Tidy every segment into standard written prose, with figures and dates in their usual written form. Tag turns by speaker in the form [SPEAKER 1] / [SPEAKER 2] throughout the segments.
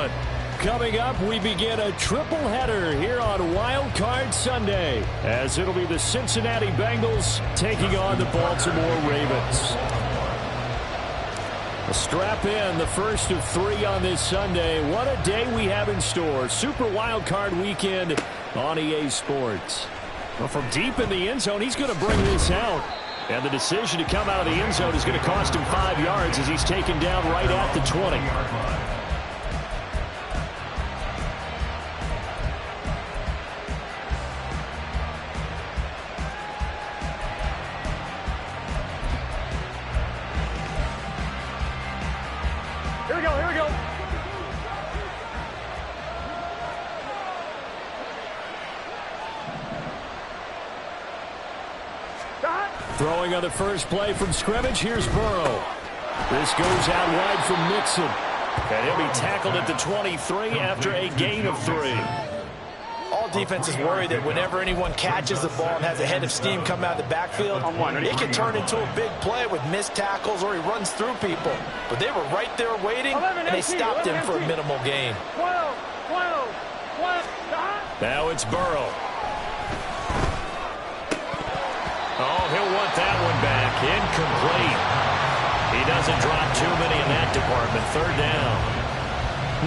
[SPEAKER 1] 7. Coming up, we begin a triple header here on Wild Card Sunday, as it'll be the Cincinnati Bengals taking on the Baltimore Ravens. Strap in, the first of 3 on this Sunday. What a day we have in store. Super Wild Card Weekend on EA Sports. Well, from deep in the end zone, he's going to bring this out. And the decision to come out of the end zone is going to cost him 5 yards as he's taken down right at the 20.
[SPEAKER 2] Here we go, here we go.
[SPEAKER 1] Throwing on the first play from scrimmage, here's Burrow. This goes out wide from Mixon. And he'll be tackled at the 23 after a gain of 3.
[SPEAKER 3] All defenses worry that whenever anyone catches the ball and has a head of steam coming out of the backfield, it can turn into a big play with missed tackles or he runs through people. But they were right there waiting, and they stopped him for a minimal gain.
[SPEAKER 2] 12.
[SPEAKER 1] Now it's Burrow. Oh, he'll want that one back. Incomplete. He doesn't drop too many in that department. 3rd down.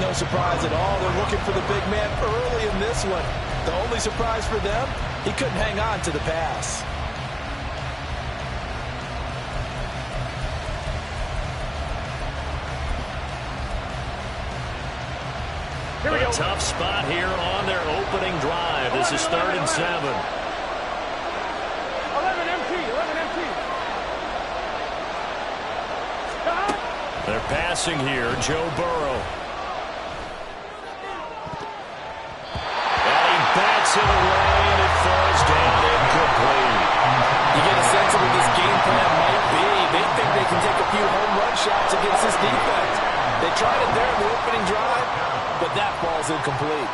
[SPEAKER 3] No surprise at all. They're looking for the big man early in this one. The only surprise for them, he couldn't hang on to the pass.
[SPEAKER 1] Here we go. A tough spot here on their opening drive. This is 3rd and 7.
[SPEAKER 2] 11 empty.
[SPEAKER 1] They're passing here, Joe Burrow. And he bats it away, and it falls down incomplete.
[SPEAKER 3] You get a sense of what this game plan might be. They think they can take a few home run shots against this defense. They tried it there in the opening drive, but that ball's incomplete.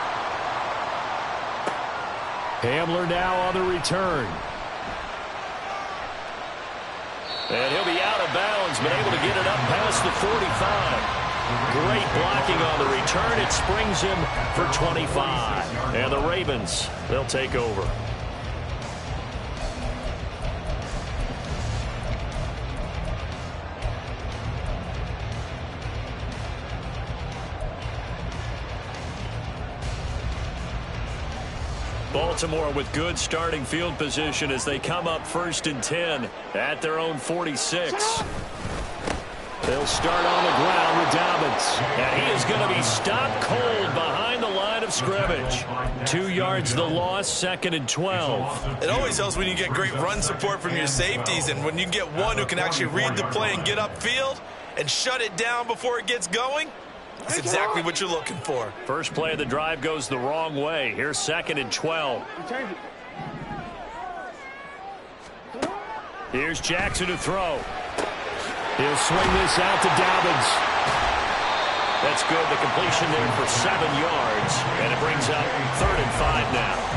[SPEAKER 1] Hamler now on the return. And he'll be out of bounds, but able to get it up past the 45. Great blocking on the return. It springs him for 25. And the Ravens, they'll take over. Baltimore with good starting field position as they come up 1st and 10 at their own 46. They'll start on the ground with Dobbins. And he is going to be stopped cold behind the line of scrimmage. 2 yards the loss, 2nd and 12.
[SPEAKER 4] It always helps when you get great run support from your safeties, and when you get one who can actually read the play and get upfield and shut it down before it gets going. That's exactly what you're looking for.
[SPEAKER 1] First play of the drive goes the wrong way. Here's 2nd and 12. Here's Jackson to throw. He'll swing this out to Dobbins. That's good. The completion there for 7 yards. And it brings up 3rd and 5 now.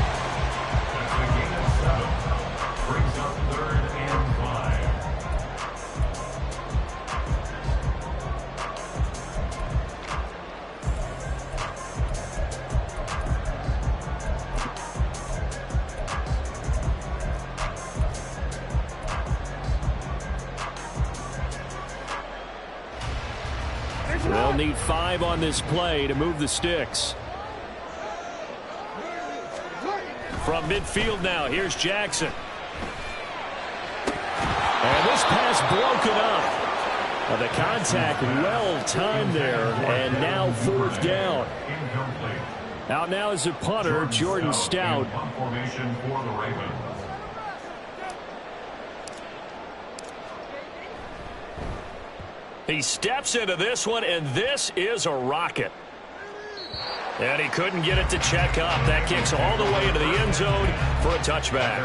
[SPEAKER 1] They'll need 5 on this play to move the sticks. From midfield now, here's Jackson. And this pass broken up. The contact well timed there, and now 4th down. Out now is a punter, Jordan Stout. He steps into this one, and this is a rocket. And he couldn't get it to check up. That kicks all the way into the end zone for a touchback.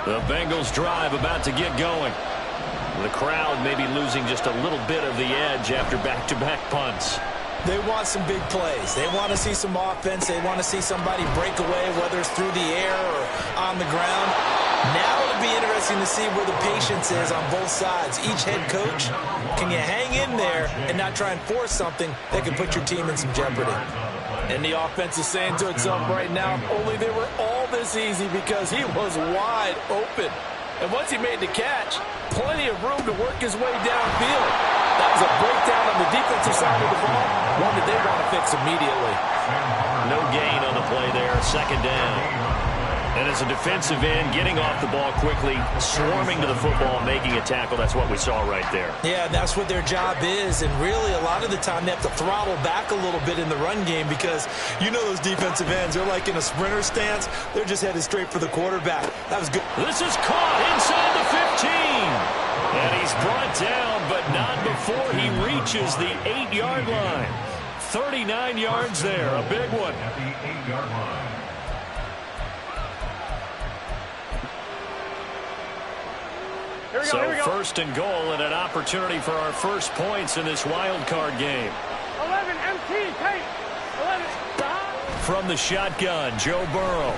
[SPEAKER 1] The Bengals drive about to get going. The crowd may be losing just a little bit of the edge after back-to-back punts.
[SPEAKER 3] They want some big plays. They want to see some offense. They want to see somebody break away, whether it's through the air or on the ground. Now it'll be interesting to see where the patience is on both sides. Each head coach, can you hang in there and not try and force something that can put your team in some jeopardy?
[SPEAKER 2] And the offense is saying to itself right now, only they were all this easy because he was wide open. And once he made the catch, plenty of room to work his way downfield. That was a breakdown on the defensive side of the ball, one that they want to fix immediately.
[SPEAKER 1] No gain on the play there, second down. And as a defensive end, getting off the ball quickly, swarming to the football, making a tackle, that's what we saw right there.
[SPEAKER 3] Yeah, that's what their job is. And really, a lot of the time, they have to throttle back a little bit in the run game because you know those defensive ends, they're like in a sprinter stance. They're just headed straight for the quarterback. That was good.
[SPEAKER 1] This is caught inside the 15. And he's brought down, but not before he reaches the 8-yard line. 39 yards there, a big one.
[SPEAKER 5] At the 8-yard line.
[SPEAKER 1] So first and goal and an opportunity for our first points in this wild card game.
[SPEAKER 2] 11 MT, tight. 11.
[SPEAKER 1] From the shotgun, Joe Burrow.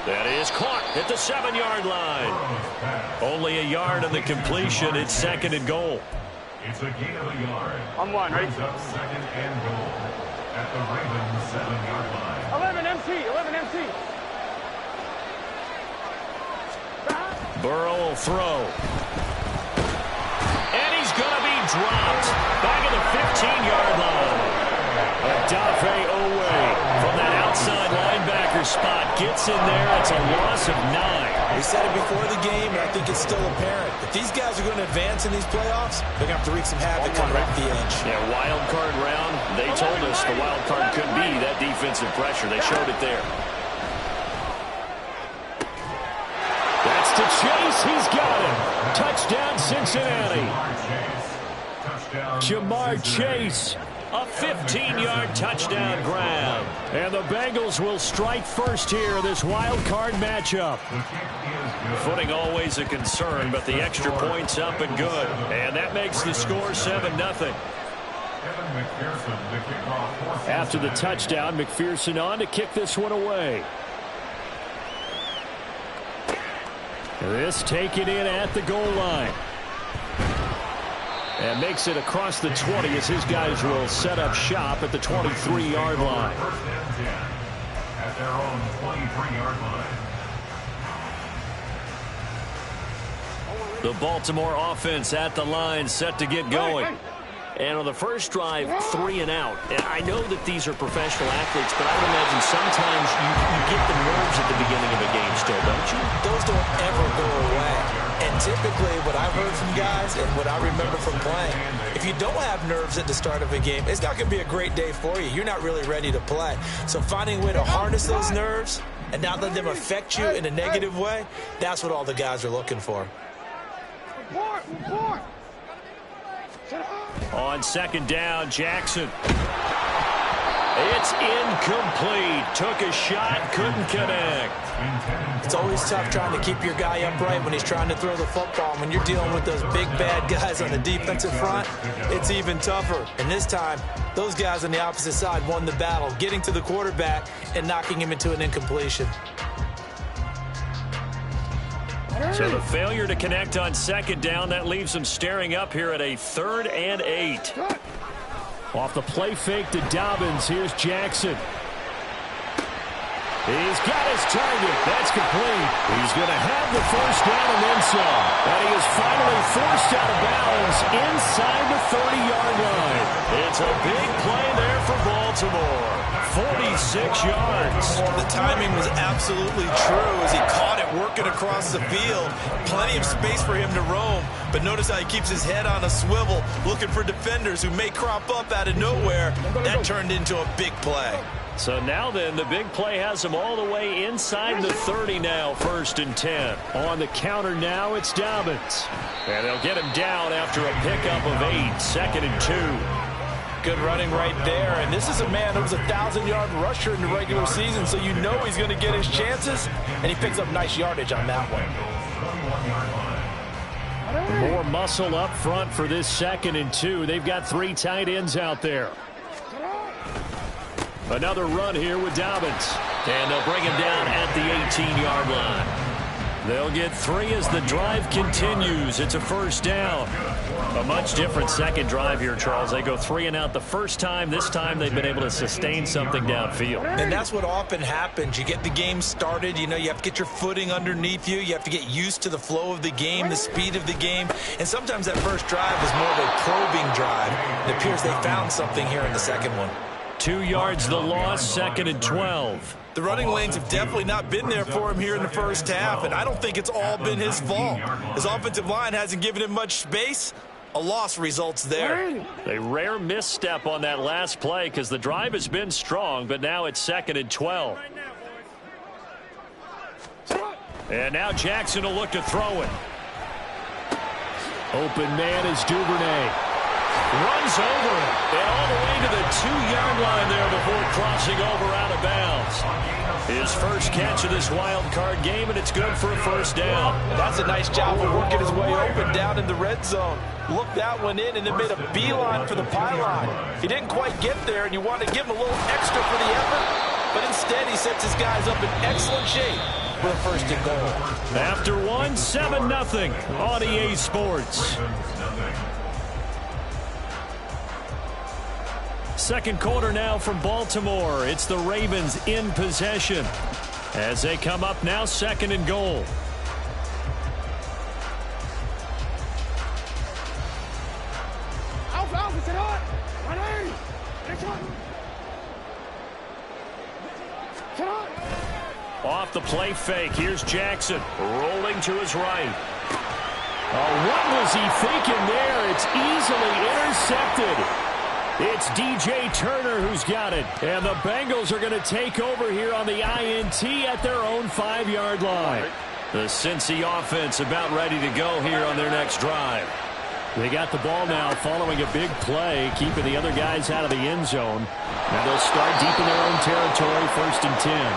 [SPEAKER 1] That is caught at the 7-yard line. Only a yard on the completion. It's second and goal.
[SPEAKER 5] It's a gain of a yard.
[SPEAKER 2] On one, right?
[SPEAKER 5] Up second and goal at the Ravens 7-yard line.
[SPEAKER 2] 11 MT, 11 MT.
[SPEAKER 1] Burrow will throw. And he's going to be dropped. Back at the 15-yard line. Adafe Owe from that outside linebacker spot gets in there. It's a loss of 9.
[SPEAKER 3] We said it before the game, and I think it's still apparent. If these guys are going to advance in these playoffs, they're going to have to wreak some havoc on right at the edge.
[SPEAKER 1] Yeah, wild card round. They told us the wild card could be that defensive pressure. They showed it there. That's to Chase. He's got him. Touchdown, Cincinnati. Jamar Chase. A 15-yard touchdown grab. And the Bengals will strike first here, this wild card matchup. Footing always a concern, but the extra point's up and good. And that makes the score 7-0. After the touchdown, McPherson on to kick this one away. This taken in at the goal line. And makes it across the 20 as his guys will set up shop at the 23-yard line.
[SPEAKER 5] At their own 23-yard line.
[SPEAKER 1] The Baltimore offense at the line, set to get going. And on the first drive, 3 and out. And I know that these are professional athletes, but I would imagine sometimes you get the nerves at the beginning of a game still, don't you?
[SPEAKER 3] Those don't ever go away. And typically what I've heard from guys and what I remember from playing, if you don't have nerves at the start of a game, it's not going to be a great day for you. You're not really ready to play. So finding a way to harness those nerves and not let them affect you in a negative way, that's what all the guys are looking for.
[SPEAKER 1] On second down, Jackson. It's incomplete. Took a shot, couldn't connect.
[SPEAKER 3] It's always tough trying to keep your guy upright when he's trying to throw the football. When you're dealing with those big, bad guys on the defensive front, it's even tougher. And this time, those guys on the opposite side won the battle, getting to the quarterback and knocking him into an incompletion.
[SPEAKER 1] So the failure to connect on second down, that leaves them staring up here at a 3rd and 8. Off the play fake to Dobbins, here's Jackson. He's got his target. That's complete. He's going to have the first down and then some. And he is finally forced out of bounds inside the 30-yard line. It's a big play there for Baltimore. 46 yards.
[SPEAKER 3] The timing was absolutely true as he caught it working across the field. Plenty of space for him to roam. But notice how he keeps his head on a swivel, looking for defenders who may crop up out of nowhere. That turned into a big play.
[SPEAKER 1] So now then, the big play has him all the way inside the 30 now, 1st and 10. On the counter now, it's Dobbins. And they'll get him down after a pickup of 8, 2nd and 2.
[SPEAKER 3] Good running right there. And this is a man who was a 1,000-yard rusher in the regular season, so you know he's going to get his chances. And he picks up nice yardage on that one.
[SPEAKER 1] More muscle up front for this 2nd and 2. They've got 3 tight ends out there. Another run here with Dobbins. And they'll bring him down at the 18-yard line. They'll get 3 as the drive continues. It's a first down. A much different second drive here, Charles. They go 3 and out the first time. This time they've been able to sustain something downfield.
[SPEAKER 4] And that's what often happens. You get the game started. You know, you have to get your footing underneath you. You have to get used to the flow of the game, the speed of the game. And sometimes that first drive is more of a probing drive. It appears they found something here in the second one.
[SPEAKER 1] 2 yards the loss, 2nd and 12.
[SPEAKER 4] The running lanes have definitely not been there for him here in the first half, and I don't think it's all been his fault. His offensive line hasn't given him much space. A loss results there.
[SPEAKER 1] A rare misstep on that last play because the drive has been strong, but now it's 2nd and 12. And now Jackson will look to throw it. Open man is Duvernay. Runs over it, and all the way to the 2-yard line there before crossing over out of bounds. His first catch of this wild card game, and it's good for a first down.
[SPEAKER 3] That's a nice job of working his way open down in the red zone. Looked that one in and then made a beeline for the pylon. He didn't quite get there, and you want to give him a little extra for the effort, but instead he sets his guys up in excellent shape for a first and goal.
[SPEAKER 1] After one, 7-0 on EA Sports. Second quarter now from Baltimore. It's the Ravens in possession as they come up now 2nd and goal. Off the play fake. Here's Jackson rolling to his right. Oh, what was he thinking there? It's easily intercepted. It's DJ Turner who's got it. And the Bengals are going to take over here on the INT at their own 5-yard line. The Cincy offense about ready to go here on their next drive. They got the ball now following a big play, keeping the other guys out of the end zone. Now they'll start deep in their own territory, 1st and 10.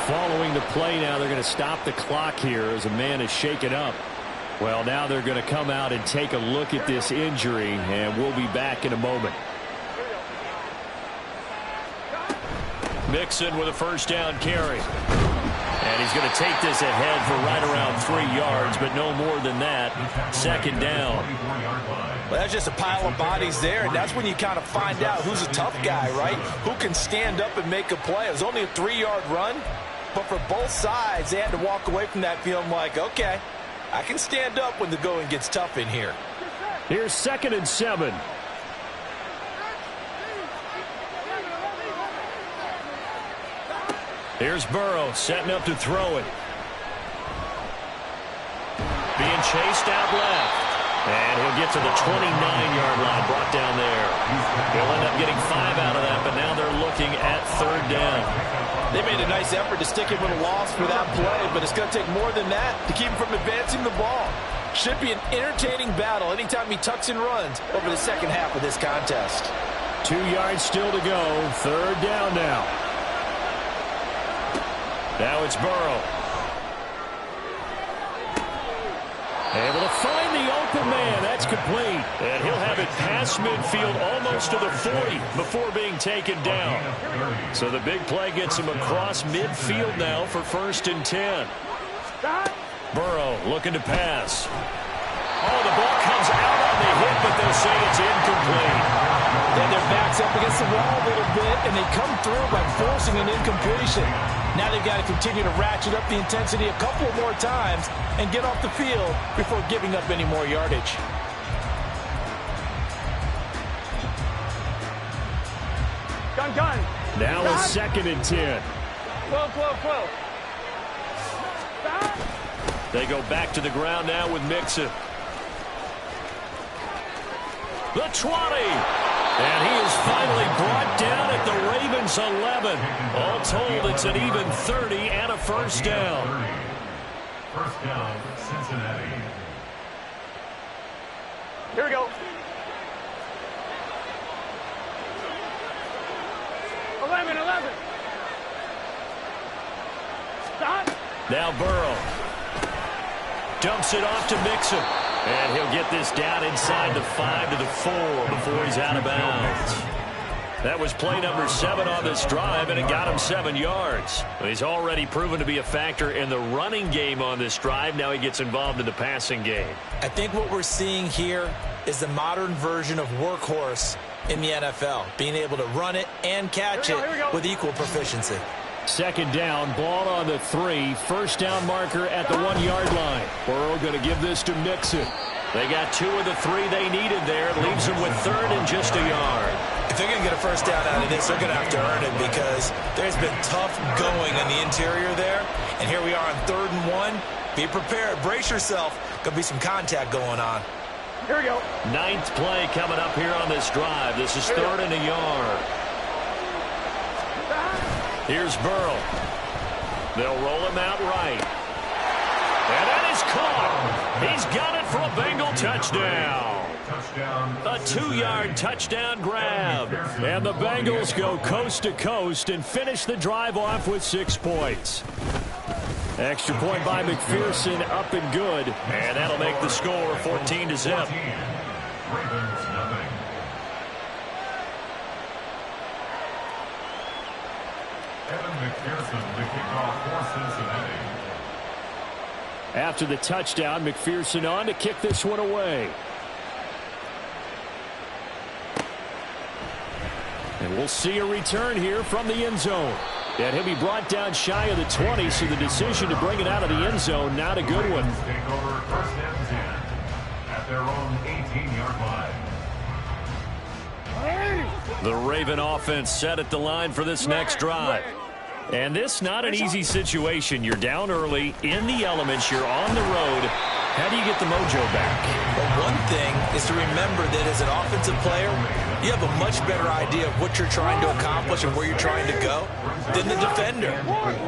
[SPEAKER 1] Following the play now, they're going to stop the clock here as a man is shaken up. Well, now they're going to come out and take a look at this injury, and we'll be back in a moment. Mixon with a first down carry. And he's going to take this ahead for right around 3 yards, but no more than that. 2nd down.
[SPEAKER 3] Well, that's just a pile of bodies there, and that's when you kind of find out who's a tough guy, right? Who can stand up and make a play. It was only a 3-yard run, but for both sides, they had to walk away from that feeling like, okay, I can stand up when the going gets tough in here.
[SPEAKER 1] Here's 2nd and 7. Here's Burrow setting up to throw it. Being chased out left. And he'll get to the 29-yard line, brought down there. He'll end up getting 5 out of that, but now they're looking at 3rd down.
[SPEAKER 3] They made a nice effort to stick him with a loss for that play, but it's going to take more than that to keep him from advancing the ball. Should be an entertaining battle anytime he tucks and runs over the second half of this contest.
[SPEAKER 1] 2 yards still to go. 3rd down now. Now it's Burrow. Able to find the open man. That's complete. And he'll have it past midfield almost to the 40 before being taken down. So the big play gets him across midfield now for 1st and 10. Burrow looking to pass. Oh, the ball comes out on the hit, but they'll say it's incomplete.
[SPEAKER 3] Then their backs up against the wall a little bit, and they come through by forcing an incompletion. Now they've got to continue to ratchet up the intensity a couple more times and get off the field before giving up any more yardage.
[SPEAKER 6] Gun.
[SPEAKER 1] Now it's 2nd and 10.
[SPEAKER 6] 12.
[SPEAKER 1] They go back to the ground now with Mixon. The 20. And he is finally brought down at the Ravens 11. All told, it's an even 30 and a first down.
[SPEAKER 5] First down, Cincinnati.
[SPEAKER 6] Here we go. 11. Stop.
[SPEAKER 1] Now Burrow dumps it off to Mixon. And he'll get this down inside the 5 to the 4 before he's out of bounds. That was play number 7 on this drive, and it got him 7 yards. He's already proven to be a factor in the running game on this drive. Now he gets involved in the passing game.
[SPEAKER 4] I think what we're seeing here is the modern version of workhorse in the NFL, being able to run it and catch it with equal proficiency.
[SPEAKER 1] Second down, ball on the 3. First down marker at the 1-yard line. Burrow going to give this to Mixon. They got 2 of the 3 they needed there. It leaves them with 3rd and just a yard.
[SPEAKER 4] If they're going to get a first down out of this, they're going to have to earn it because there's been tough going on the interior there. And here we are on 3rd and 1. Be prepared. Brace yourself. Going to be some contact going on.
[SPEAKER 6] Here we go.
[SPEAKER 1] 9th play coming up here on this drive. This is 3rd and a yard. Here's Burrow. They'll roll him out right. And that is caught. He's got it for a Bengal touchdown. A 2-yard touchdown grab. And the Bengals go coast to coast and finish the drive off with 6 points. Extra point by McPherson, up and good. And that'll make the score 14-0.
[SPEAKER 5] McPherson, the kickoff for Cincinnati.
[SPEAKER 1] After the touchdown, McPherson on to kick this one away. And we'll see a return here from the end zone. And he'll be brought down shy of the 20, so the decision to bring it out of the end zone, not a good one.
[SPEAKER 5] Take over 1st and 10 at their own 18-yard line.
[SPEAKER 1] The Raven offense set at the line for this next drive. And this not an easy situation. You're down early, in the elements, you're on the road. How do you get the mojo back?
[SPEAKER 4] Well, one thing is to remember that as an offensive player, you have a much better idea of what you're trying to accomplish and where you're trying to go than the defender.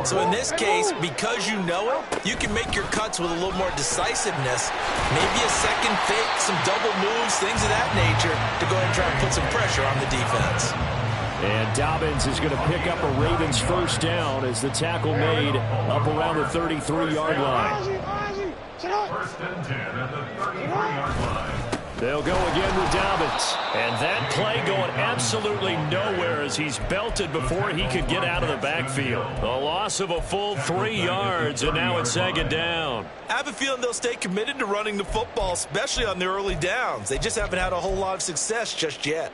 [SPEAKER 4] So in this case, because you know it, you can make your cuts with a little more decisiveness, maybe a second fake, some double moves, things of that nature, to go ahead and try and put some pressure on the defense.
[SPEAKER 1] And Dobbins is going to pick up a Ravens first down as the tackle made up around the 33-yard line.
[SPEAKER 5] 1st and 10 at the 33-yard line.
[SPEAKER 1] They'll go again with Dobbins. And that play going absolutely nowhere as he's belted before he could get out of the backfield. A loss of a full 3 yards, and now it's 2nd down.
[SPEAKER 4] I have a feeling they'll stay committed to running the football, especially on the early downs. They just haven't had a whole lot of success just yet.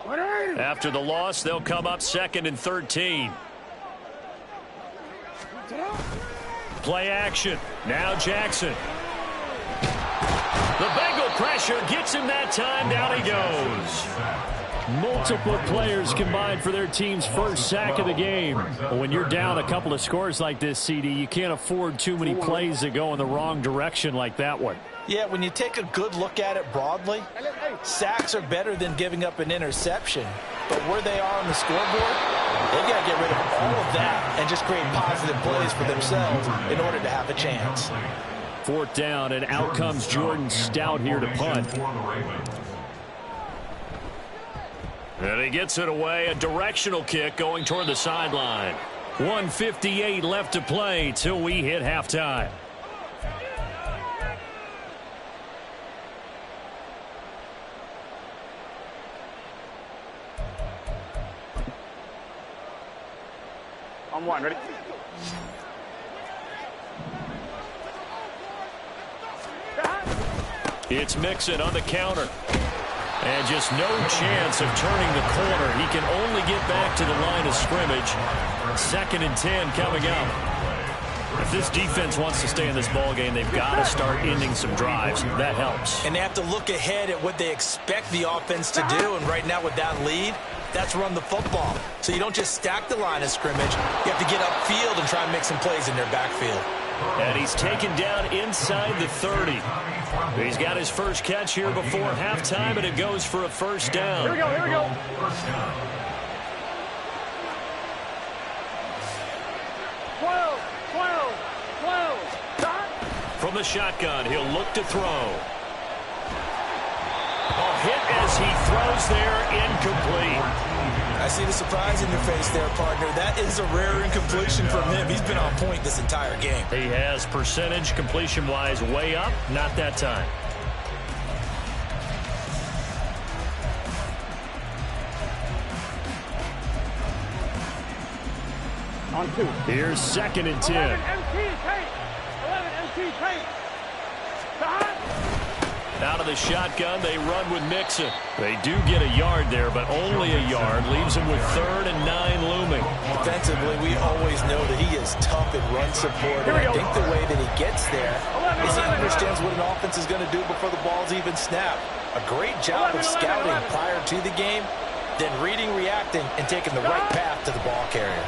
[SPEAKER 1] After the loss, they'll come up 2nd and 13. Play action. Now Jackson. The Bengal pressure gets him that time. Down he goes. Multiple players combined for their team's first sack of the game. When you're down a couple of scores like this, CD, you can't afford too many plays that go in the wrong direction like that one.
[SPEAKER 3] Yeah, when you take a good look at it broadly, sacks are better than giving up an interception. But where they are on the scoreboard, they've got to get rid of all of that and just create positive plays for themselves in order to have a chance.
[SPEAKER 1] 4th down, and out comes Jordan Stout here to punt. And he gets it away, a directional kick going toward the sideline. 1:58 left to play till we hit halftime.
[SPEAKER 6] On 1, ready?
[SPEAKER 1] It's Mixon on the counter. And just no chance of turning the corner. He can only get back to the line of scrimmage. 2nd and 10 coming up. If this defense wants to stay in this ballgame, they've got to start ending some drives. That helps.
[SPEAKER 4] And they have to look ahead at what they expect the offense to do. And right now with that lead, that's run the football. So you don't just stack the line of scrimmage. You have to get upfield and try and make some plays in their backfield.
[SPEAKER 1] And he's taken down inside the 30. He's got his first catch here before halftime, and it goes for a first down.
[SPEAKER 6] Here we go, here we go. 12.
[SPEAKER 1] From the shotgun, he'll look to throw. A hit as he throws there, incomplete.
[SPEAKER 4] I see the surprise in your face there, partner. That is a rare incompletion from him. He's been on point this entire game.
[SPEAKER 1] He has percentage completion-wise way up, not that time.
[SPEAKER 6] On 2.
[SPEAKER 1] Here's 2nd and 10.
[SPEAKER 6] 11 MT tape. 11 MT tape.
[SPEAKER 1] Out of the shotgun, they run with Mixon. They do get a yard there, but only a yard. Leaves them with 3rd and 9 looming.
[SPEAKER 3] Defensively, we always know that he is tough in run support. And I think the way that he gets there is he understands what an offense is going to do before the ball's even snapped. A great job of scouting prior to the game, then reading, reacting, and taking the right path to the ball carrier.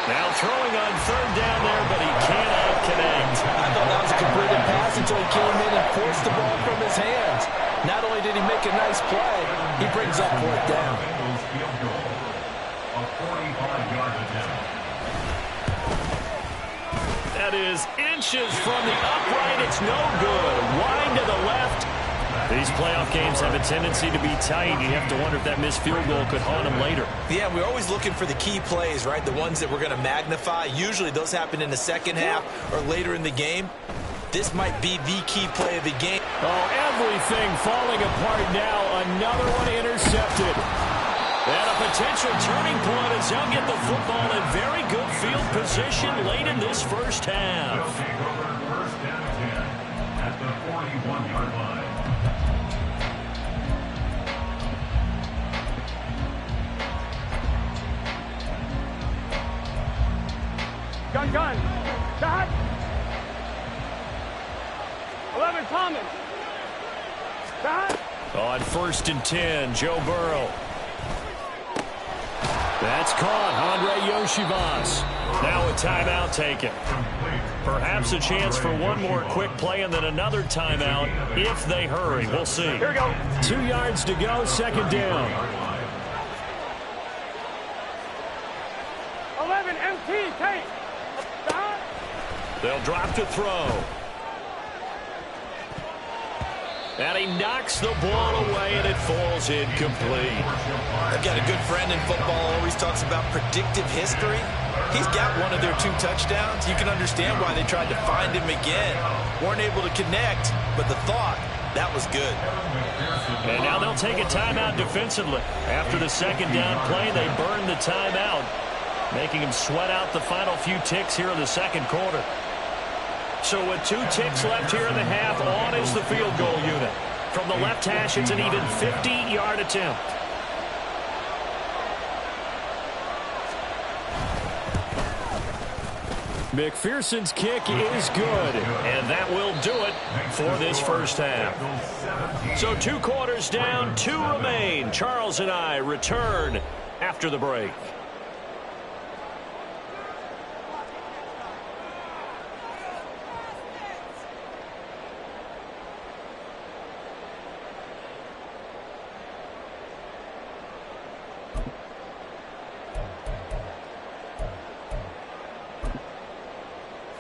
[SPEAKER 1] Now throwing on 3rd down there, but he cannot connect.
[SPEAKER 3] I thought that was a completed pass until he came in and forced the ball from his hands. Not only did he make a nice play, he brings up 4th down.
[SPEAKER 5] A 45-yard attempt.
[SPEAKER 1] That is inches from the upright. It's no good. Wide to the left. These playoff games have a tendency to be tight. You have to wonder if that missed field goal could haunt them later.
[SPEAKER 4] Yeah, we're always looking for the key plays, right? The ones that we're going to magnify. Usually those happen in the second half or later in the game. This might be the key play of the game.
[SPEAKER 1] Oh, everything falling apart now. Another one intercepted. And a potential turning point as they'll get the football in very good field position late in this first half.
[SPEAKER 5] They'll take over 1st and 10 at the 41-yard line.
[SPEAKER 6] Gun. Shot. 11 Thomas. Shot.
[SPEAKER 1] On 1st and 10, Joe Burrow. That's caught. Andre Yoshivas. Now a timeout taken. Perhaps a chance for one more quick play and then another timeout if they hurry. We'll see.
[SPEAKER 6] Here we go.
[SPEAKER 1] 2 yards to go, 2nd down.
[SPEAKER 6] 11 MT tape. Shot.
[SPEAKER 1] They'll drop to throw. And he knocks the ball away, and it falls incomplete.
[SPEAKER 4] I've got a good friend in football, always talks about predictive history. He's got one of their 2 touchdowns. You can understand why they tried to find him again. Weren't able to connect, but the thought, that was good.
[SPEAKER 1] And now they'll take a timeout defensively. After the 2nd down play, they burn the timeout, making him sweat out the final few ticks here in the 2nd quarter. So with 2 ticks left here in the half, on is the field goal unit. From the left hash, it's an even 50-yard attempt. McPherson's kick is good, and that will do it for this first half. So 2 quarters down, 2 remain. Charles and I return after the break.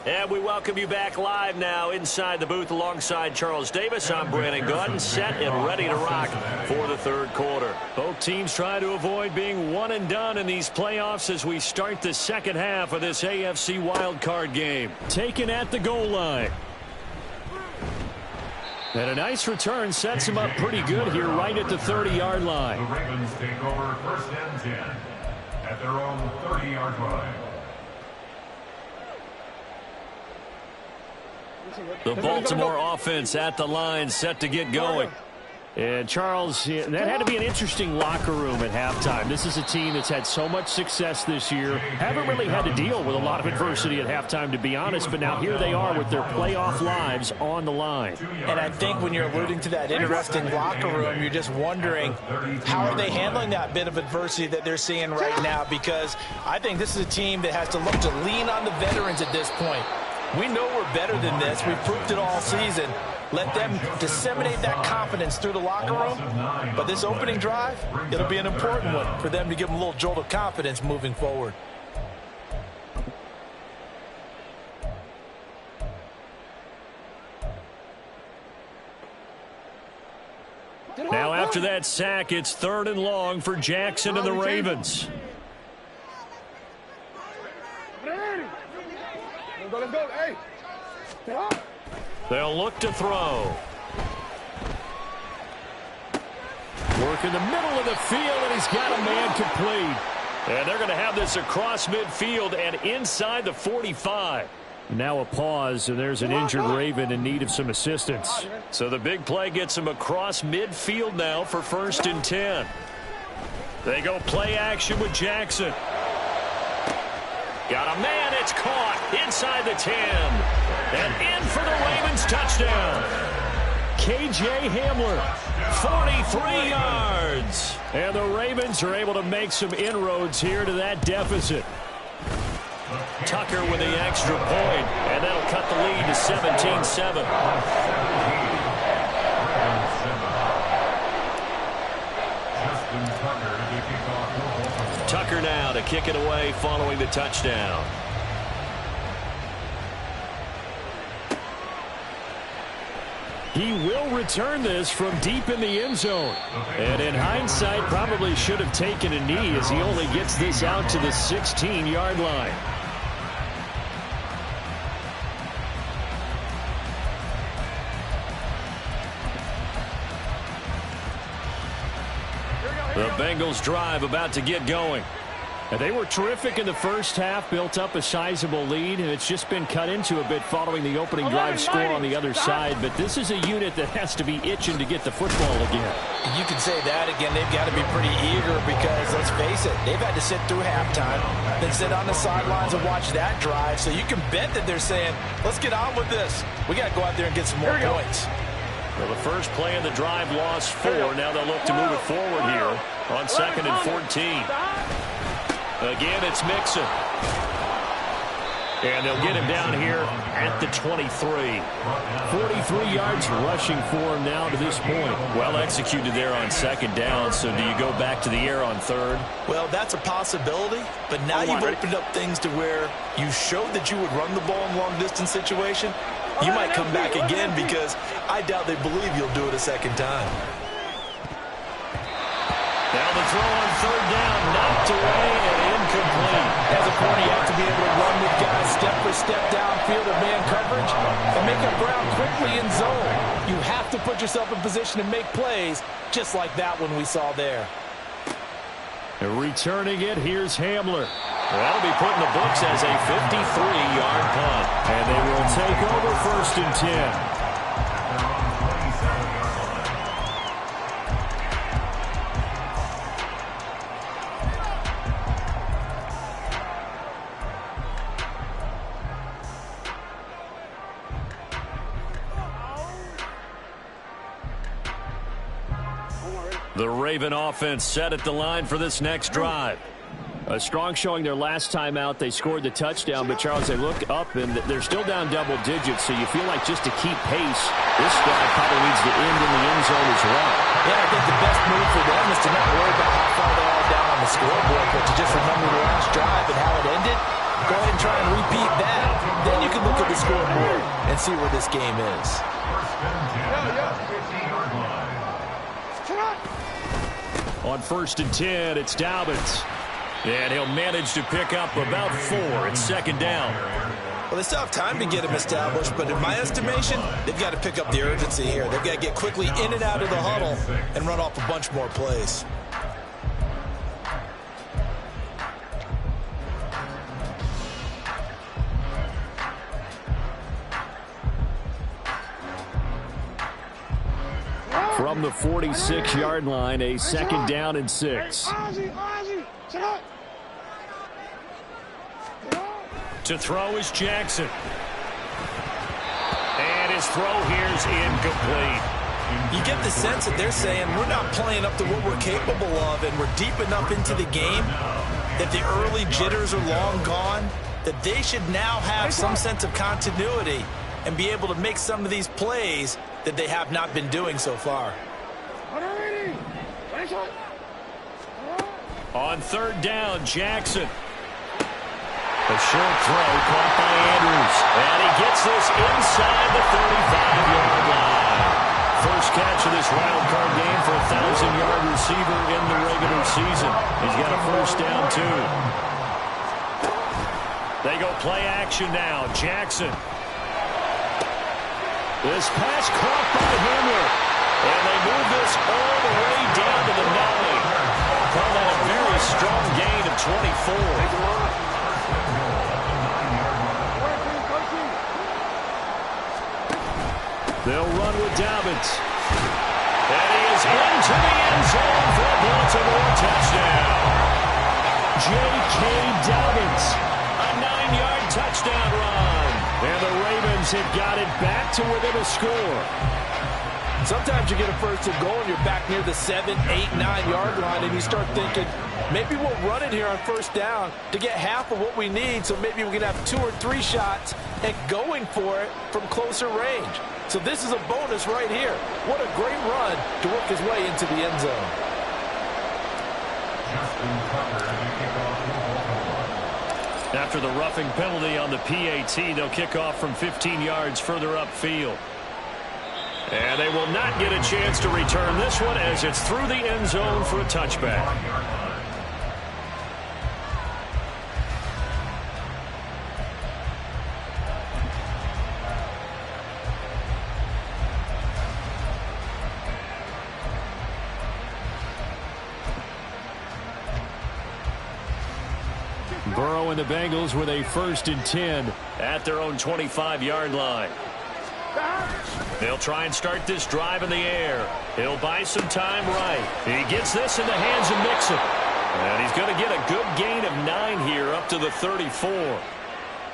[SPEAKER 1] And we welcome you back live now inside the booth alongside Charles Davis. I'm Brandon Gaudin, set and ready to rock for the 3rd quarter. Both teams try to avoid being one and done in these playoffs as we start the 2nd half of this AFC wildcard game. Taken at the goal line. And a nice return sets him up pretty good here right at the 30-yard line.
[SPEAKER 5] The Ravens take over 1st and 10 at their own 30-yard line.
[SPEAKER 1] The Baltimore offense at the line, set to get going. And Charles, that had to be an interesting locker room at halftime. This is a team that's had so much success this year. Haven't really had to deal with a lot of adversity at halftime, to be honest. But now here they are with their playoff lives on the line.
[SPEAKER 3] And I think when you're alluding to that interesting locker room, you're just wondering how are they handling that bit of adversity that they're seeing right now? Because I think this is a team that has to look to lean on the veterans at this point. We know we're better than this. We've proved it all season. Let them disseminate that confidence through the locker room. But this opening drive, it'll be an important one for them to give them a little jolt of confidence moving forward.
[SPEAKER 1] Now after that sack, it's 3rd and long for Jackson and the Ravens.
[SPEAKER 6] Let's go. Hey.
[SPEAKER 1] They'll look to throw. Work in the middle of the field, and he's got a man complete. And they're going to have this across midfield and inside the 45. Now a pause, and there's an injured Raven in need of some assistance. So the big play gets him across midfield now for 1st and 10. They go play action with Jackson. Got a man, it's caught inside the 10. And in for the Ravens touchdown. KJ Hamler, 43 yards. And the Ravens are able to make some inroads here to that deficit. Tucker with the extra point, and that'll cut the lead to 17-7. Tucker now to kick it away following the touchdown. He will return this from deep in the end zone. And in hindsight, probably should have taken a knee as he only gets this out to the 16-yard line. The Bengals drive about to get going. And they were terrific in the first half, built up a sizable lead, and it's just been cut into a bit following the opening drive score on the other side. But this is a unit that has to be itching to get the football again.
[SPEAKER 3] You can say that again. They've got to be pretty eager because, let's face it, they've had to sit through halftime, then sit on the sidelines and watch that drive. So you can bet that they're saying, let's get on with this. We got to go out there and get some more points.
[SPEAKER 1] Well, the first play of the drive lost 4. Now they'll look to move it forward here on 2nd and 14. Again, it's Mixon. And they'll get him down here at the 23. 43 yards rushing for him now to this point. Well executed there on 2nd down. So do you go back to the air on 3rd?
[SPEAKER 3] Well, that's a possibility. But now you've opened up things to where you showed that you would run the ball in long-distance situation. You might come back again because I doubt they believe you'll do it a 2nd time.
[SPEAKER 1] Now the throw on 3rd down, knocked away and incomplete.
[SPEAKER 3] As a corner, you have to be able to run with guys step for step downfield of man coverage and make up ground quickly in zone. You have to put yourself in position to make plays just like that one we saw there.
[SPEAKER 1] And returning it, here's Hamler. That'll be put in the books as a 53-yard punt. And they will take over 1st and 10. The Raven offense set at the line for this next drive. A strong showing their last time out. They scored the touchdown, but Charles, they look up and they're still down double digits, so you feel like just to keep pace, this drive probably needs to end in the end zone as well.
[SPEAKER 3] Yeah, I think the best move for them is to not worry about how far they are down on the scoreboard, but to just remember the last drive and how it ended. Go ahead and try and repeat that. Then you can look at the scoreboard and see where this game is.
[SPEAKER 1] On 1st and 10, it's Dobbins. And he'll manage to pick up about 4. It's 2nd down.
[SPEAKER 3] Well, they still have time to get him established, but in my estimation, they've got to pick up the urgency here. They've got to get quickly in and out of the huddle and run off a bunch more plays.
[SPEAKER 1] From the 46-yard line, a 2nd down and 6. To throw is Jackson. And his throw here is incomplete.
[SPEAKER 3] You get the sense that they're saying we're not playing up to what we're capable of, and we're deep enough into the game that the early jitters are long gone, that they should now have some sense of continuity and be able to make some of these plays that they have not been doing so far.
[SPEAKER 1] On 3rd down, Jackson. A short throw caught by Andrews. And he gets this inside the 35-yard line. First catch of this wild card game for a 1,000-yard receiver in the regular season. He's got a 1st down, too. They go play action now. Jackson. This pass caught by Hamler. And they move this all the way down to the 9. Call that a very strong gain of 24. They'll run with Dobbins. And he is into the end zone for a Baltimore touchdown. J.K. Dobbins, a 9-yard touchdown run. And the Ravens have got it back to within a score.
[SPEAKER 3] Sometimes you get a first and goal and you're back near the 7, 8, 9-yard line, and you start thinking, maybe we'll run it here on first down to get half of what we need, so maybe we can have 2 or 3 shots at going for it from closer range. So this is a bonus right here. What a great run to work his way into the end zone.
[SPEAKER 1] After the roughing penalty on the PAT, they'll kick off from 15 yards further upfield. And they will not get a chance to return this one as it's through the end zone for a touchback. Burrow and the Bengals with a 1st and 10 at their own 25-yard line. They'll try and start this drive in the air. He'll buy some time right. He gets this in the hands of Mixon. And he's going to get a good gain of 9 here up to the 34.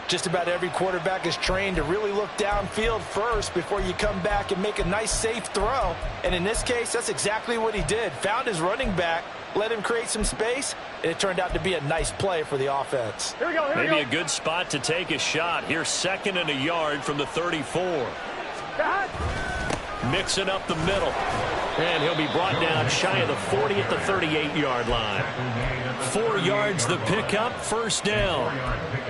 [SPEAKER 3] Just about every quarterback is trained to really look downfield first before you come back and make a nice, safe throw. And in this case, that's exactly what he did. Found his running back, let him create some space, and it turned out to be a nice play for the offense.
[SPEAKER 6] Here we go,
[SPEAKER 1] Maybe a good spot to take a shot. Here's 2nd and a yard from the 34. Mixing up the middle. And he'll be brought down shy of the 40 at the 38-yard line. 4 yards the pickup, 1st down.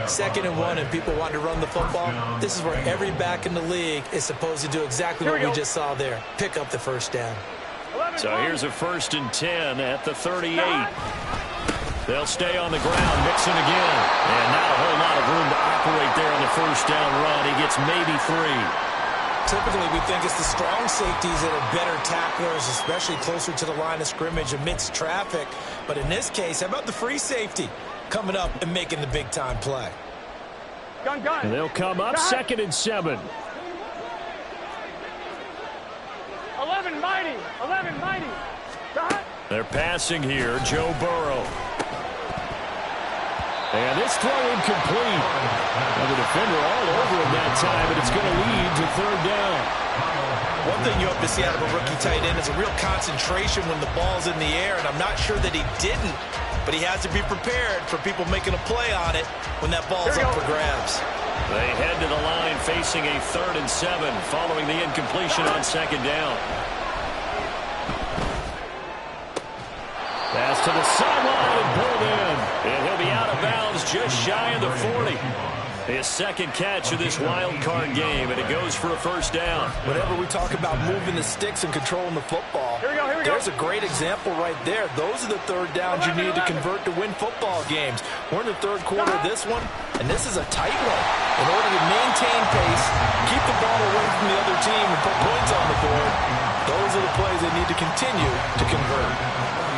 [SPEAKER 4] 2nd and 1, and people want to run the football. This is where every back in the league is supposed to do exactly what we just saw there. Pick up the 1st down.
[SPEAKER 1] So here's a 1st and 10 at the 38. They'll stay on the ground, Mixon again. And not a whole lot of room to operate there on the 1st down run. He gets maybe 3.
[SPEAKER 4] Typically, we think it's the strong safeties that are better tacklers, especially closer to the line of scrimmage amidst traffic. But in this case, how about the free safety coming up and making the big-time play?
[SPEAKER 6] Gun.
[SPEAKER 1] And they'll come up 2nd and 7.
[SPEAKER 6] 11 mighty.
[SPEAKER 1] They're passing here, Joe Burrow. And this throw incomplete. And the defender all over him that time, but it's going to lead to 3rd down.
[SPEAKER 4] One thing you hope to see out of a rookie tight end is a real concentration when the ball's in the air, and I'm not sure that he didn't, but he has to be prepared for people making a play on it when that ball's up for grabs.
[SPEAKER 1] They head to the line facing a 3rd and 7 following the incompletion on 2nd down. Pass to the sideline and pulled in. And he'll be out of bounds just shy of the 40. His 2nd catch of this wild card game, and it goes for a 1st down.
[SPEAKER 3] Whenever we talk about moving the sticks and controlling the football,
[SPEAKER 6] Here we go.
[SPEAKER 3] there's a great example right there. Those are the 3rd downs you need to convert to win football games. We're in the 3rd quarter of this one, and this is a tight one. In order to maintain pace, keep the ball away from the other team, and put points on the board, those are the plays they need to continue to convert.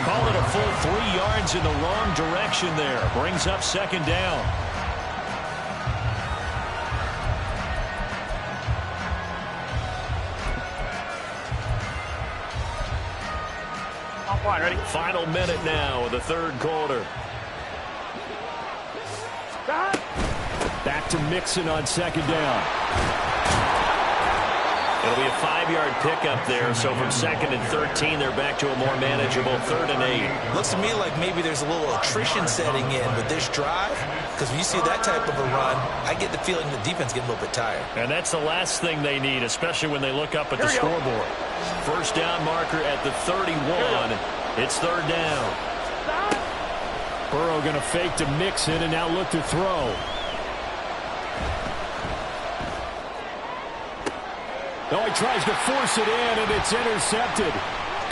[SPEAKER 1] Call it a full 3 yards in the wrong direction there. Brings up 2nd down.
[SPEAKER 6] Ready?
[SPEAKER 1] Final minute now of the 3rd quarter. Back to Mixon on 2nd down. It'll be a 5-yard pickup there, so from 2nd and 13, they're back to a more manageable 3rd and 8.
[SPEAKER 4] Looks to me like maybe there's a little attrition setting in with this drive, because when you see that type of a run, I get the feeling the defense gets a little bit tired.
[SPEAKER 1] And that's the last thing they need, especially when they look up at the scoreboard. 1st down marker at the 31. It's 3rd down. Burrow going to fake to Mixon and now look to throw. Oh, he tries to force it in, and it's intercepted.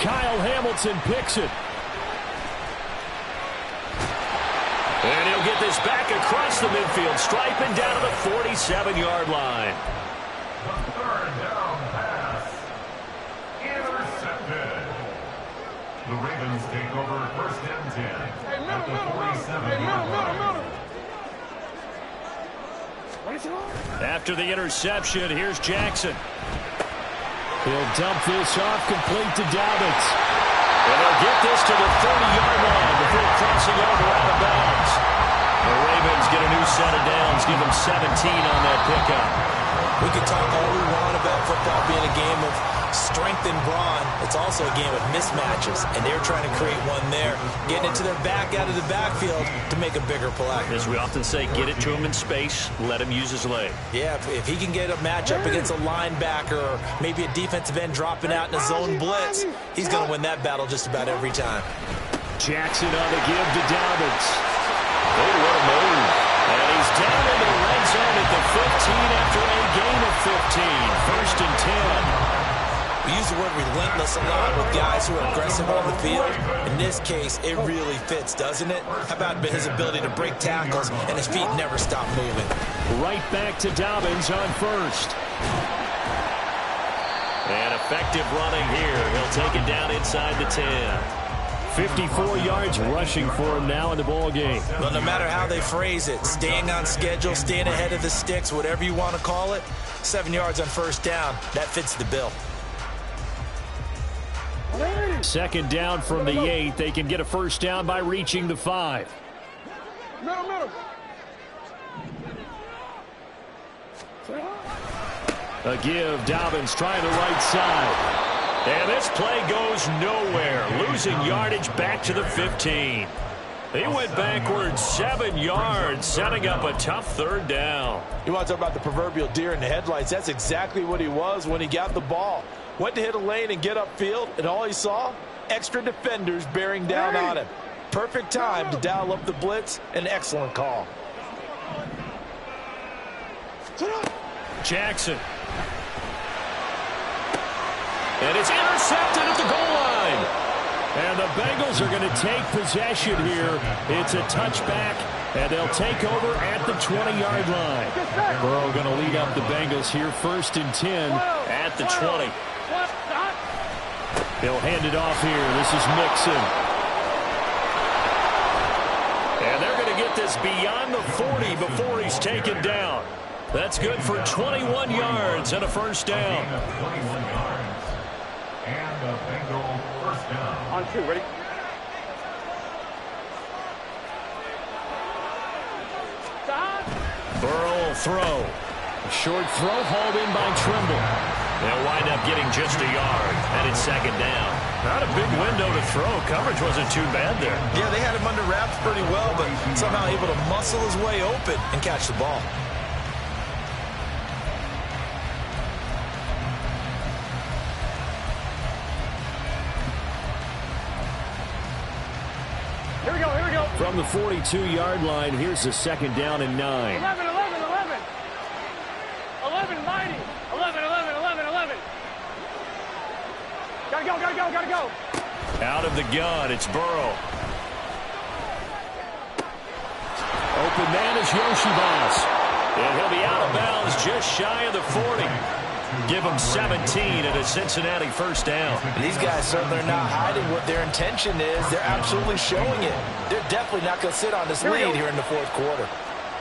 [SPEAKER 1] Kyle Hamilton picks it. And he'll get this back across the midfield stripe and down to the 47-yard line.
[SPEAKER 5] The 3rd down pass. Intercepted. The Ravens take over first and 10 at the 47-yard line.
[SPEAKER 1] After the interception, here's Jackson. He'll dump this off complete to Dobbins. And they'll get this to the 30-yard line before crossing over out of bounds. The Ravens get a new set of downs, give them 17 on that pickup.
[SPEAKER 4] We could talk all we want about football being a game of strength and brawn. It's also a game of mismatches, and they're trying to create one there, getting it to their back out of the backfield to make a bigger play.
[SPEAKER 1] As we often say, get it to him in space, let him use his leg.
[SPEAKER 4] Yeah, if he can get a matchup against a linebacker or maybe a defensive end dropping out in a zone blitz, he's going to win that battle just about every time.
[SPEAKER 1] Jackson on the give to Dobbins. Oh, what a move. And he's down into the red zone at the 15 after a gain of 15. First and 10.
[SPEAKER 4] We use the word relentless a lot with guys who are aggressive on the field. In this case, it really fits, doesn't it? How about his ability to break tackles and his feet never stop moving?
[SPEAKER 1] Right back to Dobbins on first. And effective running here. He'll take it down inside the 10. 54 yards rushing for him now in the ball game.
[SPEAKER 4] Well, no matter how they phrase it, staying on schedule, staying ahead of the sticks, whatever you want to call it, 7 yards on first down, that fits the bill.
[SPEAKER 1] Second down from the 8. They can get a first down by reaching the 5. A give. Dobbins trying the right side. And this play goes nowhere. Losing yardage back to the 15. He went backwards 7 yards, setting up a tough third down.
[SPEAKER 2] You want to talk about the proverbial deer in the headlights? That's exactly what he was when he got the ball. Went to hit a lane and get upfield, and all he saw? Extra defenders bearing down on him. Perfect time to dial up the blitz. An excellent call.
[SPEAKER 1] Jackson. And it's intercepted at the goal line. And the Bengals are going to take possession here. It's a touchback, and they'll take over at the 20-yard line. Burrow going to lead up the Bengals here, first and 10 at the 20. He'll hand it off here. This is Mixon. And they're going to get this beyond the 40 before he's taken down. That's good for 21 yards and a first down.
[SPEAKER 5] 21 yards. And a Bengal first down.
[SPEAKER 6] On 2, ready?
[SPEAKER 1] Burrow will throw. A short throw hauled in by Trimble. They'll wind up getting just a yard, and it's second down. Not a big window to throw. Coverage wasn't too bad there.
[SPEAKER 4] Yeah, they had him under wraps pretty well, but somehow able to muscle his way open and catch the ball.
[SPEAKER 6] Here we go, here we go.
[SPEAKER 1] From the 42-yard line, here's the second down and 9.
[SPEAKER 6] 11, 11, 11. 11, mighty. 11, 11, 11, 11. Gotta go, gotta go, gotta go.
[SPEAKER 1] Out of the gun, it's Burrow. Open man is Yoshibas. And he'll be out of bounds just shy of the 40. Give them 17 at a Cincinnati first down.
[SPEAKER 2] These guys certainly are not hiding what their intention is. They're absolutely showing it. They're definitely not going to sit on this lead here in the fourth quarter.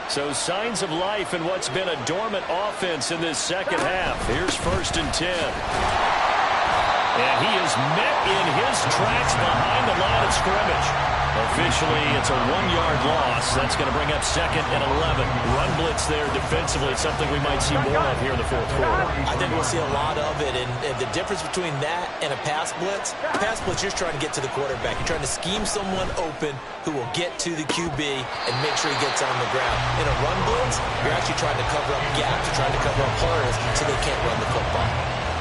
[SPEAKER 1] So signs of life in what's been a dormant offense in this second half. Here's first and 10. And he is met in his tracks behind the line of scrimmage. Officially, it's a 1-yard loss. That's going to bring up second and 11. Run blitz there defensively. It's something we might see more of here in the fourth quarter.
[SPEAKER 4] I think we'll see a lot of it, and the difference between that and a pass blitz, you're just trying to get to the quarterback. You're trying to scheme someone open who will get to the QB and make sure he gets on the ground. In a run blitz, you're actually trying to cover up gaps. You're trying to cover up holes so they can't run the football.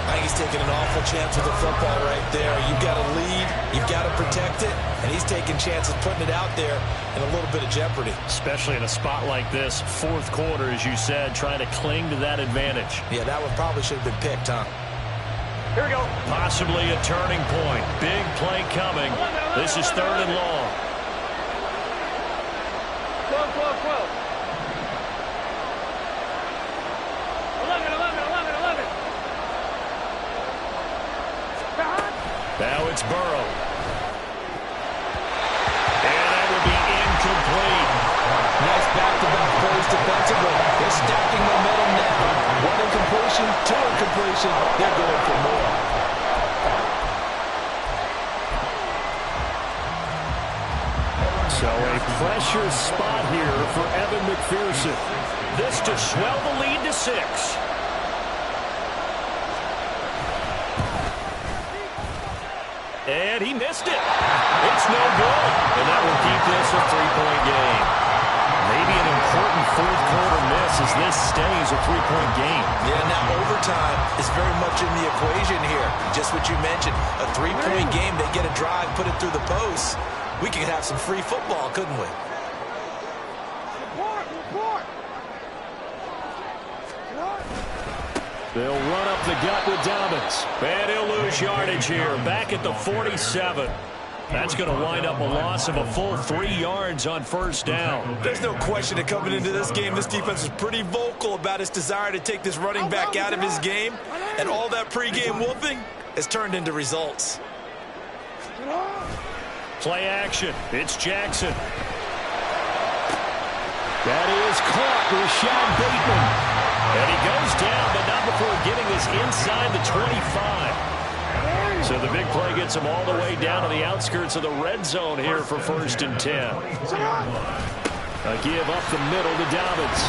[SPEAKER 4] I think he's taking an awful chance with the football right there. You've got to lead, you've got to protect it, and he's taking chances putting it out there in a little bit of jeopardy.
[SPEAKER 1] Especially in a spot like this, fourth quarter, as you said, trying to cling to that advantage.
[SPEAKER 4] Yeah, that one probably should have been picked, huh?
[SPEAKER 6] Here we go.
[SPEAKER 1] Possibly a turning point. Big play coming. This is third and long.
[SPEAKER 6] 12, 12, 12. 11, 11, 11, 11.
[SPEAKER 1] Now it's Burrow.
[SPEAKER 3] possession. They're going for more.
[SPEAKER 1] So a pressure spot here for Evan McPherson. This to swell the lead to 6. And he missed it. It's no good. And that will keep this a 3-point game. Maybe an important fourth-quarter miss as this stays a 3-point game.
[SPEAKER 4] Yeah, now overtime is very much in the equation here. Just what you mentioned, a 3-point game. They get a drive, put it through the post. We could have some free football, couldn't we?
[SPEAKER 1] They'll run up the gut with Dobbins. And he'll lose yardage here. Back at the 47. That's going to wind up a loss of a full 3 yards on first down.
[SPEAKER 4] There's no question that coming into this game, this defense is pretty vocal about its desire to take this running back out of his game. And all that pregame whooping has turned into results.
[SPEAKER 1] Play action. It's Jackson. That is caught. Rashad Bateman. And he goes down, but not before getting this inside the 25. So the big play gets him all the way down to the outskirts of the red zone here for 1st and 10. A give up the middle to Dobbins.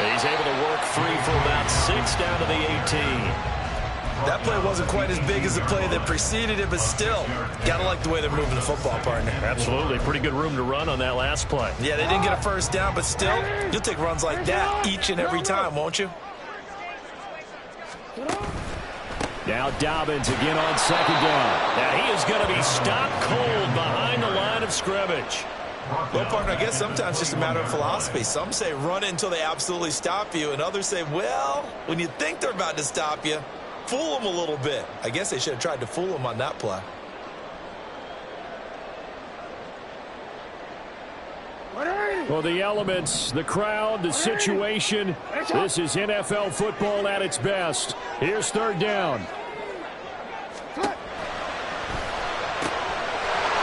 [SPEAKER 1] He's able to work free for about 6 down to the 18.
[SPEAKER 4] That play wasn't quite as big as the play that preceded it, but still, gotta like the way they're moving the football, partner.
[SPEAKER 1] Absolutely. Pretty good room to run on that last play.
[SPEAKER 4] Yeah, they didn't get a first down, but still, you'll take runs like that each and every time, won't you?
[SPEAKER 1] Now Dobbins again on 2nd down. Now he is going to be stopped cold behind the line of scrimmage.
[SPEAKER 4] Well, partner, I guess sometimes it's just a matter of philosophy. Some say run it until they absolutely stop you, and others say, well, when you think they're about to stop you, fool them a little bit. I guess they should have tried to fool them on that play.
[SPEAKER 1] Well, the elements, the crowd, the situation, this is NFL football at its best. Here's 3rd down.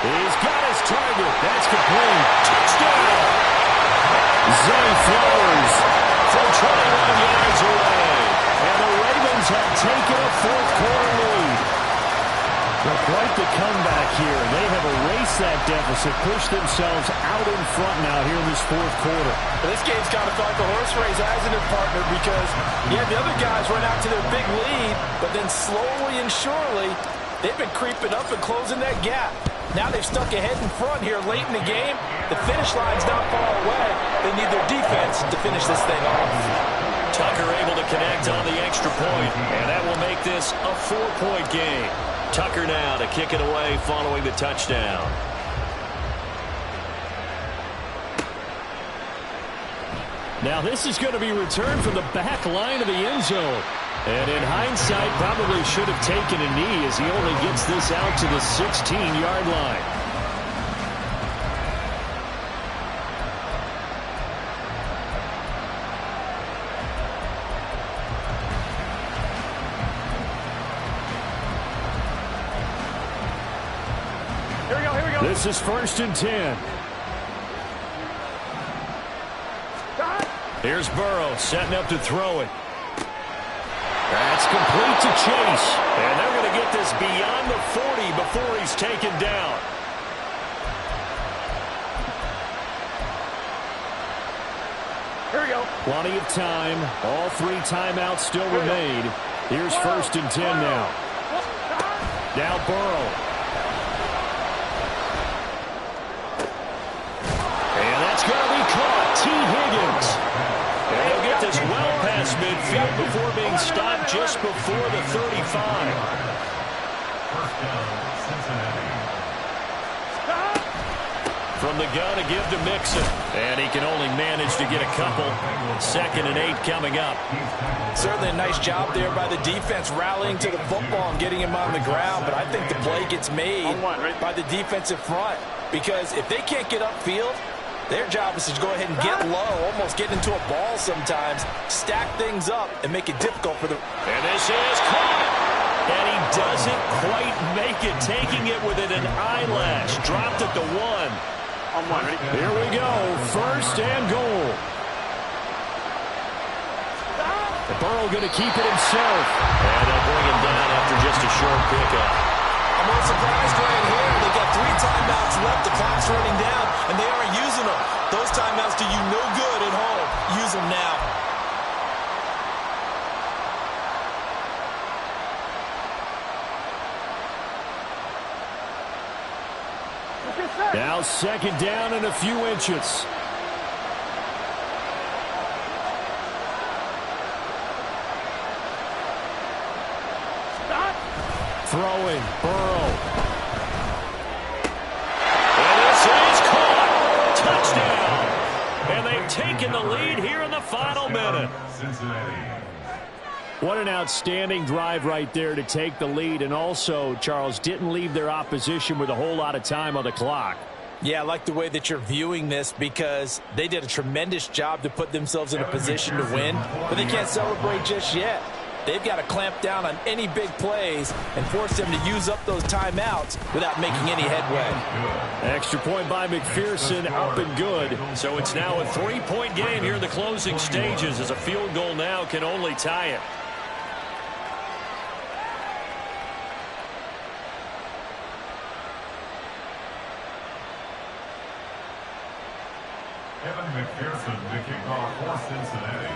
[SPEAKER 1] He's got his target. That's complete. Touchdown! Zay Flowers from 21 yards away. And the Ravens have taken a 4th-quarter lead. Well, quite the comeback here. They have erased that deficit, pushed themselves out in front now here in this 4th quarter.
[SPEAKER 3] Well, this game's kind of felt like a horse race, hasn't it, partner? Because, yeah, the other guys run out to their big lead, but then slowly and surely, they've been creeping up and closing that gap. Now they've stuck ahead in front here late in the game. The finish line's not far away. They need their defense to finish this thing off.
[SPEAKER 1] Tucker able to connect on the extra point, and that will make this a 4-point game. Tucker now to kick it away following the touchdown. Now this is going to be returned from the back line of the end zone. And in hindsight, probably should have taken a knee as he only gets this out to the 16-yard line.
[SPEAKER 6] Here we go.
[SPEAKER 1] This is 1st and 10. Here's Burrow setting up to throw it. That's complete to Chase. And they're going to get this beyond the 40 before he's taken down.
[SPEAKER 6] Here we go.
[SPEAKER 1] Plenty of time. All 3 timeouts still remain. Here's 1st and 10 now. Now Burrow. And that's going to be caught. T. Higgins. And he'll get this well past midfield before being stopped just before the 35.
[SPEAKER 5] First down, Cincinnati.
[SPEAKER 1] From the gun, a give to Mixon. And he can only manage to get a couple. 2nd and 8 coming up.
[SPEAKER 3] Certainly a nice job there by the defense rallying to the football and getting him on the ground. But I think the play gets made by the defensive front. Because if they can't get upfield, their job is to go ahead and get low, almost get into a ball sometimes, stack things up, and make it difficult for the...
[SPEAKER 1] And this is caught. And he doesn't quite make it, taking it within an eyelash. Dropped at the 1. Here we go. 1st and goal. Burrow going to keep it himself. And they'll bring him down after just a short pickup.
[SPEAKER 3] I'm a little surprised right here. They've got 3 timeouts left. The clock's running down, and they aren't using them. Those timeouts do you no good at home. Use them now.
[SPEAKER 1] Now 2nd down and a few inches. Throwing, Burrow. And this is caught. Touchdown. And they've taken the lead here in the final minute. What an outstanding drive right there to take the lead. And also, Charles, didn't leave their opposition with a whole lot of time on the clock.
[SPEAKER 3] Yeah, I like the way that you're viewing this because they did a tremendous job to put themselves in a position to win, but they can't celebrate just yet. They've got to clamp down on any big plays and force them to use up those timeouts without making any headway.
[SPEAKER 1] Extra point by McPherson, up and good. So it's now a 3-point game here in the closing stages, as a field goal now can only tie it.
[SPEAKER 5] Evan McPherson, the kickoff for Cincinnati.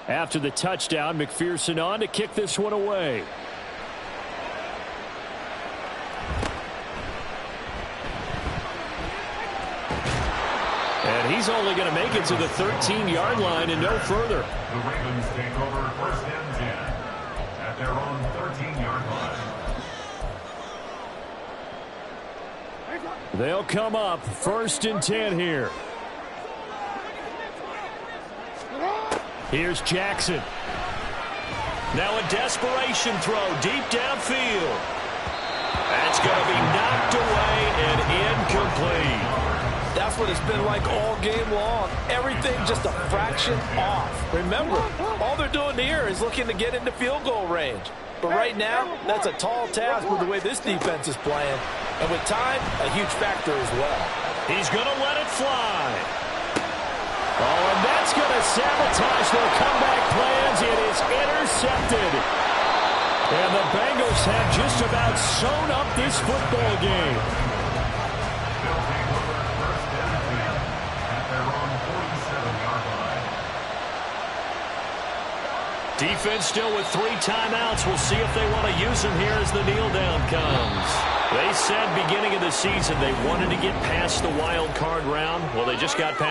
[SPEAKER 1] After the touchdown, McPherson on to kick this one away. And he's only going to make it to the 13-yard line and no further.
[SPEAKER 5] The Ravens take over 1st and 10 at their own 13-yard line.
[SPEAKER 1] They'll come up 1st and 10 here. Here's Jackson. Now a desperation throw deep downfield. That's going to be knocked away and incomplete.
[SPEAKER 3] That's what it's been like all game long. Everything just a fraction off. Remember, all they're doing here is looking to get into field goal range. But right now, that's a tall task with the way this defense is playing. And with time, a huge factor as well.
[SPEAKER 1] He's going to let it fly. Oh, and that's going to sabotage their comeback plans. It is intercepted. And the Bengals have just about sewn up this football game.
[SPEAKER 5] They'll take over 1st and 10 at their own 47-yard line.
[SPEAKER 1] Defense still with 3 timeouts. We'll see if they want to use them here as the kneel down comes. They said beginning of the season they wanted to get past the wild card round. Well, they just got past